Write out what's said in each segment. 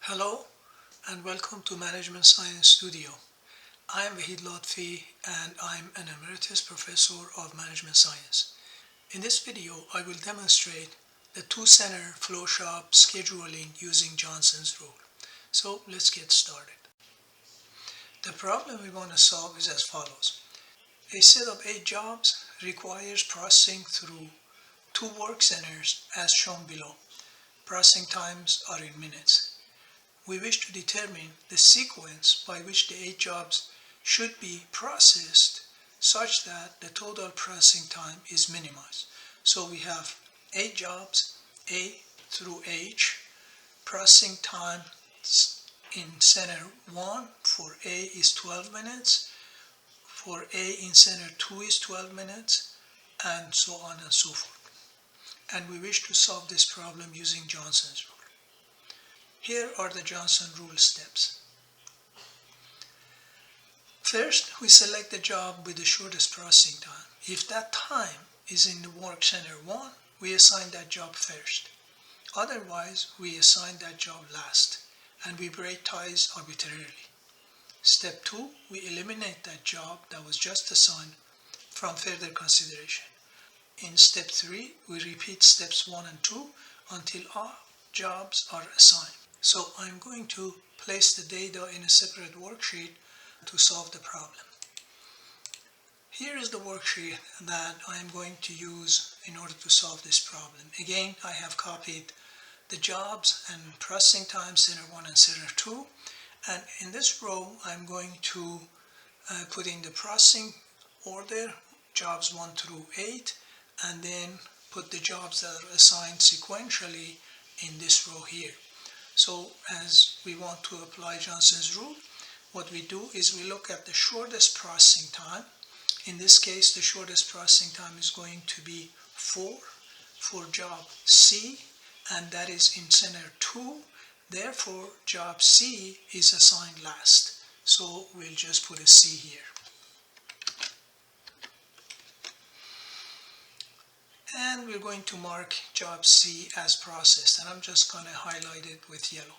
Hello and welcome to Management Science Studio. I am Vahid Lotfi and I'm an emeritus professor of management science. In this video, I will demonstrate the two-center flowchart scheduling using Johnson's rule. So let's get started. The problem we want to solve is as follows. A set of 8 jobs requires processing through 2 work centers as shown below. Processing times are in minutes. We wish to determine the sequence by which the 8 jobs should be processed such that the total processing time is minimized. So we have 8 jobs, A through H, processing time in center 1 for A is 12 minutes, for A in center 2 is 12 minutes, and so on and so forth. And we wish to solve this problem using Johnson's rule. Here are the Johnson rule steps. First, we select the job with the shortest processing time. If that time is in the work center 1, we assign that job first. Otherwise, we assign that job last, and we break ties arbitrarily. Step 2, we eliminate that job that was just assigned from further consideration. In step 3, we repeat steps 1 and 2 until all jobs are assigned. So I'm going to place the data in a separate worksheet to solve the problem. Here is the worksheet that I am going to use in order to solve this problem. Again, I have copied the jobs and processing time center 1 and center 2. And in this row, I'm going to put in the processing order, jobs 1 through 8, and then put the jobs that are assigned sequentially in this row here. So as we want to apply Johnson's rule, what we do is we look at the shortest processing time. In this case, the shortest processing time is going to be 4 for job C, and that is in center 2. Therefore, job C is assigned last. So we'll just put a C here. And we're going to mark job C as processed, and I'm just going to highlight it with yellow.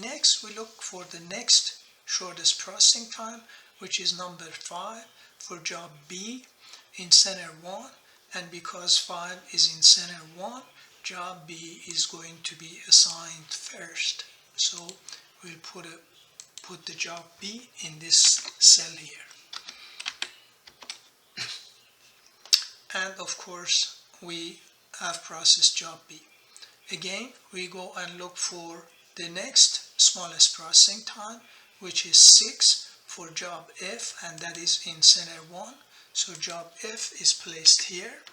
Next, we look for the next shortest processing time, which is number 5 for job B in center 1, and because 5 is in center 1, job B is going to be assigned first. So we'll put the job B in this cell here. And of course, we have processed job B. Again, we go and look for the next smallest processing time, which is 6 for job F, and that is in center 1. So job F is placed here,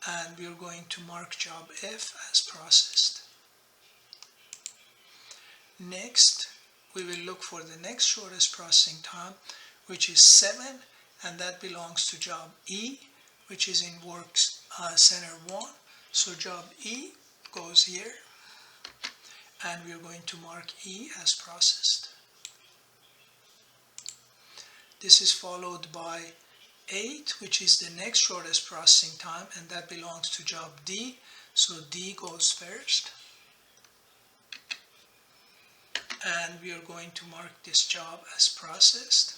and we're going to mark job F as processed. Next, we will look for the next shortest processing time, which is 7, and that belongs to job E, which is in work center 1. So job E goes here, and we are going to mark E as processed. This is followed by 8, which is the next shortest processing time, and that belongs to job D. So D goes first. And we are going to mark this job as processed.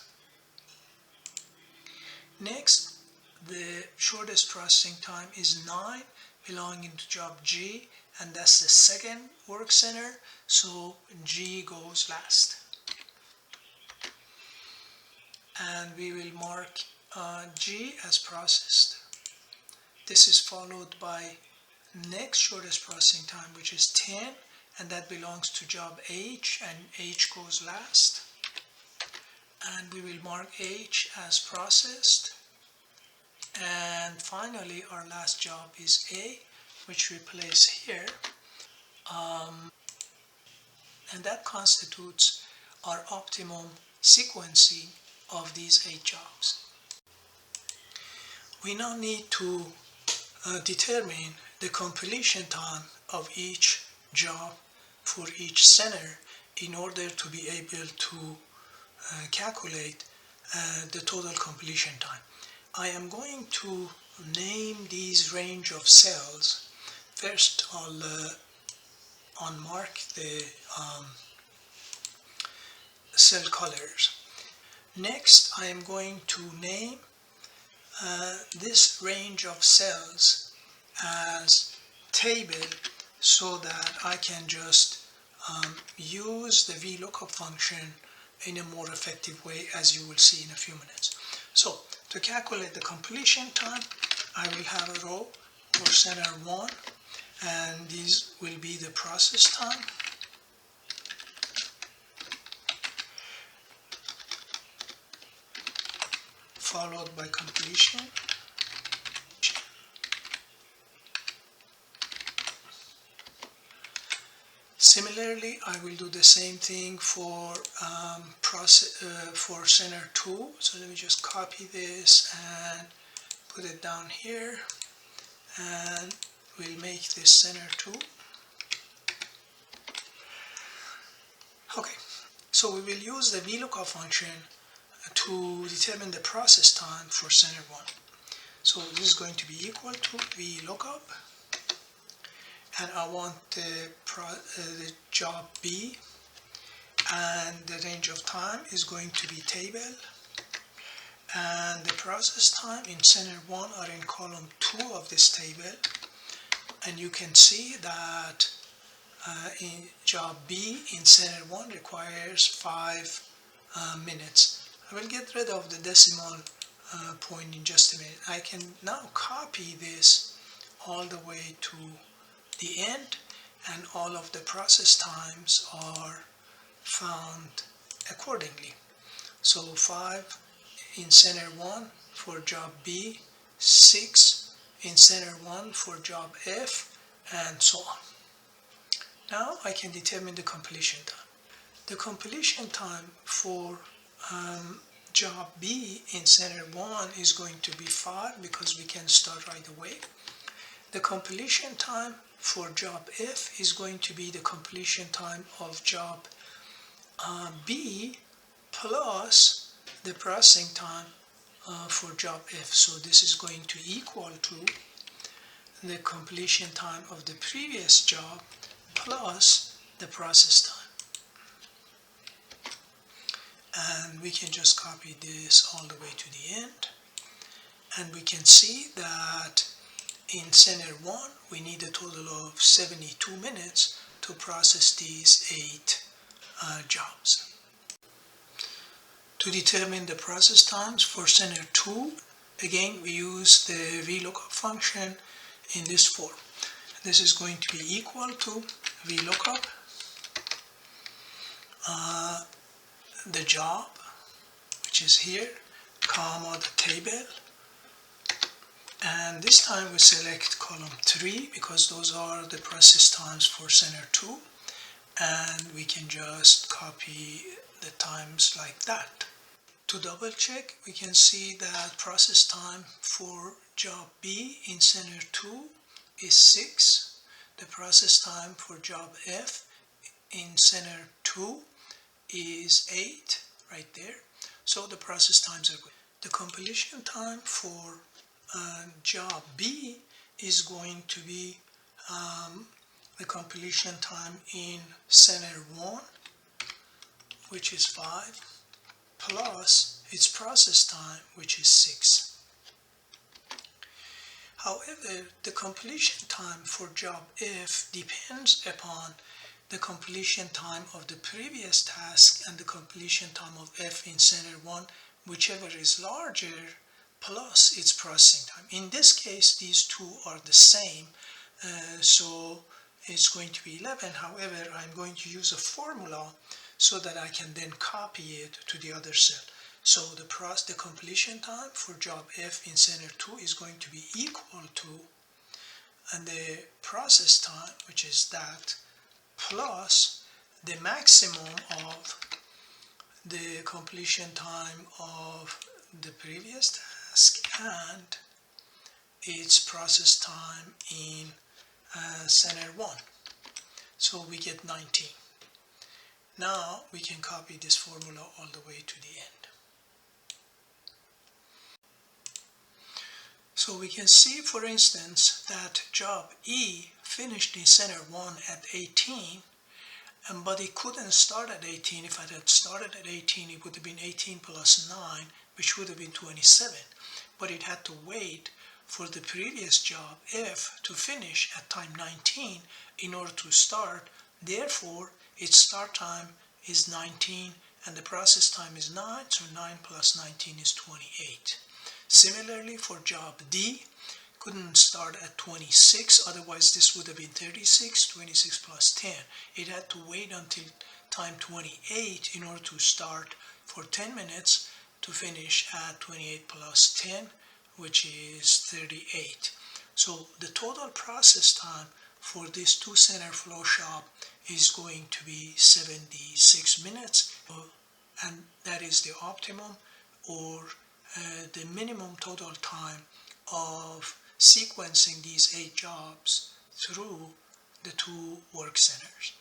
Next, the shortest processing time is 9, belonging to job G, and that's the second work center, so G goes last. And we will mark G as processed. This is followed by next shortest processing time, which is 10, and that belongs to job H, and H goes last. And we will mark H as processed. And finally, our last job is A, which we place here. And that constitutes our optimum sequencing of these 8 jobs. We now need to determine the completion time of each job for each center in order to be able to calculate the total completion time. I am going to name these range of cells. First, I'll unmark the cell colors. Next, I am going to name this range of cells as table so that I can just use the VLOOKUP function in a more effective way, as you will see in a few minutes. So to calculate the completion time, I will have a row for center 1, and these will be the process time. Followed by completion. Similarly, I will do the same thing for center 2. So let me just copy this and put it down here, and we'll make this center 2. Okay, so we will use the VLOOKUP function to determine the process time for center 1. So this is going to be equal to VLOOKUP, and I want the job B, and the range of time is going to be table, and the process time in center 1 are in column 2 of this table, and you can see that in job B in center 1 requires 5 minutes. I will get rid of the decimal point in just a minute. I can now copy this all the way to the end, and all of the process times are found accordingly. So 5 in center 1 for job B, 6 in center 1 for job F, and so on. Now I can determine the completion time. The completion time for job B in center 1 is going to be 5 because we can start right away. The completion time for job F is going to be the completion time of job B plus the processing time for job F. So this is going to equal to the completion time of the previous job plus the process time. And we can just copy this all the way to the end, and we can see that in center 1 we need a total of 72 minutes to process these 8 jobs. To determine the process times for center 2, again we use the VLOOKUP function in this form. This is going to be equal to VLOOKUP the job, which is here, comma the table, and this time we select column 3 because those are the process times for center 2, and we can just copy the times like that. To double check, we can see that process time for job B in center 2 is 6. The process time for job F in center 2 is 8, right there. So the process times are good. The completion time for job B is going to be the completion time in center 1, which is 5, plus its process time, which is 6. However, the completion time for job F depends upon the completion time of the previous task and the completion time of F in center 1, whichever is larger, plus its processing time. In this case, these two are the same, so it's going to be 11. However, I'm going to use a formula so that I can then copy it to the other cell. So the completion time for job F in center 2 is going to be equal to the process time, which is that, plus the maximum of the completion time of the previous task and its process time in center 1. So we get 19. Now we can copy this formula all the way to the end. So we can see, for instance, that job E finished in center 1 at 18, but it couldn't start at 18. If it had started at 18, it would have been 18 plus 9, which would have been 27. But it had to wait for the previous job, F, to finish at time 19 in order to start. Therefore, its start time is 19 and the process time is 9, so 9 plus 19 is 28. Similarly, for job D, couldn't start at 26, otherwise this would have been 36, 26 plus 10. It had to wait until time 28 in order to start for 10 minutes to finish at 28 plus 10, which is 38. So the total process time for this two-center flow shop is going to be 76 minutes, and that is the optimum or the minimum total time of sequencing these 8 jobs through the 2 work centers.